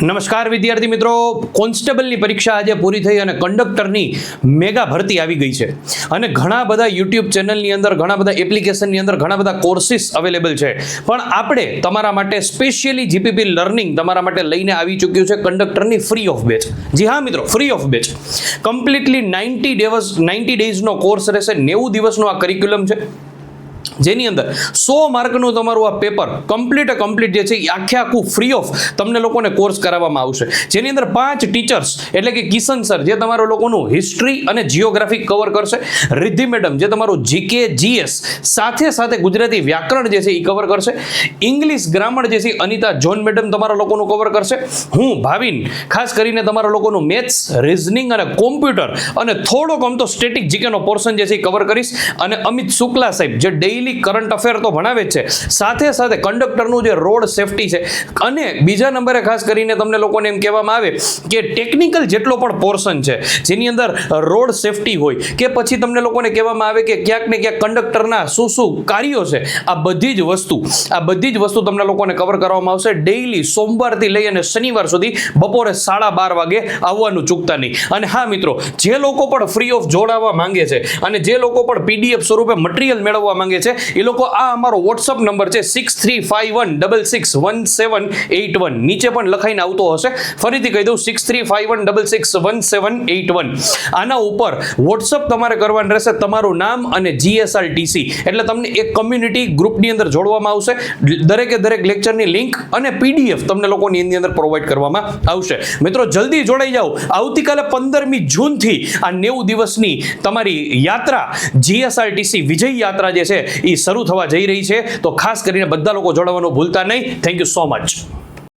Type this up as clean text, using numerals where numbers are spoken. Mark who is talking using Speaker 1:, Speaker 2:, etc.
Speaker 1: નમસ્કાર વિદ્યાર્થી મિત્રો, કોન્સ્ટેબલની પરીક્ષા આજે પૂરી થઈ અને કંડક્ટરની મેગા ભરતી આવી ગઈ છે અને ઘણા બધા યુટ્યુબ ચેનલની અંદર, ઘણા બધા એપ્લિકેશનની અંદર ઘણા બધા કોર્સિસ અવેલેબલ છે. પણ આપણે તમારા માટે સ્પેશિયલી જીપીપી લર્નિંગ તમારા માટે લઈને આવી ચૂક્યું છે કંડક્ટરની ફ્રી ઓફ બેચ. જી હા મિત્રો, ફ્રી ઓફ બેચ. કમ્પ્લીટલી 90 ડેઝનો કોર્સ રહેશે. 90 દિવસનો આ કરિક્યુલમ છે, જેની અંદર 100 માર્કનું તમારું આ પેપર કમ્પ્લીટ જે છે એ આખું ફ્રી ઓફ તમને લોકોને કોર્સ કરાવવામાં આવશે. જેની અંદર 5 ટીચર્સ એટલે કે કિશન સર જે તમારો લોકોનું હિસ્ટ્રી અને જીઓગ્રાફી કવર કરશે, રિદ્ધિ મેડમ જે તમારું જીકે જીએસ સાથે ગુજરાતી વ્યાકરણ જે છે એ કવર કરશે, ઇંગ્લિશ ગ્રામર જે છે અનિતા જોન મેડમ તમારા લોકોનું કવર કરશે, હું ભાવિન ખાસ કરીને તમારા લોકોનું મેથ્સ, રીઝનિંગ અને કોમ્પ્યુટર અને થોડોક આમ તો સ્ટેટિક જીકેનો પોર્શન જે છે એ કવર કરીશ. અને અમિત શુક્લા સાહેબ જે ડેઈલી કરંટ અફેર તો ભણાવે જ છે, સાથે કંડક્ટરનું જે રોડ સેફટી છે અને બીજા નંબરે ખાસ કરીને તમને લોકોને એમ કહેવામાં આવે કે ટેકનિકલ જેટલો પણ પોર્શન છે જેની અંદર રોડ સેફટી હોય કે પછી તમને લોકોને કહેવામાં આવે કે ક્યાંક ને ક્યાંક કંડક્ટરના શું કાર્યો છે, આ બધી જ વસ્તુ તમને લોકોને કવર કરવામાં આવશે. ડેઈલી સોમવારથી લઈ અને શનિવાર સુધી બપોરે 12:30 વાગે આવવાનું ચૂકતા નહીં. અને હા મિત્રો, જે લોકો પણ ફ્રી ઓફ જોડાવા માંગે છે અને જે લોકો પણ પીડીએફ સ્વરૂપે મટીરિયલ મેળવવા માંગે છે એ લોકો આ અમારો વોટ્સઅપ નંબર છે 6351661781, નીચે પણ લખાઈને આવતો હશે. ફરીથી કહી દઉં 6351661781. આના ઉપર વોટ્સઅપ તમારે કરવાનું રહેશે તમારું નામ અને GSRTC, એટલે તમને એક કમ્યુનિટી ગ્રુપની અંદર જોડવામાં આવશે. દરેક લેક્ચરની લિંક અને PDF તમને લોકોની એની અંદર પ્રોવાઈડ કરવામાં આવશે. મિત્રો જલ્દી જોડાઈ જાઓ. આવતીકાલે 15મી જૂનથી આ 90 દિવસની તમારી યાત્રા GSRTC વિજય યાત્રા જે છે એ શરૂ થવા જઈ રહી છે, તો ખાસ કરીને બધા લોકો જોડાવાનું ભૂલતા નહીં. Thank you so much.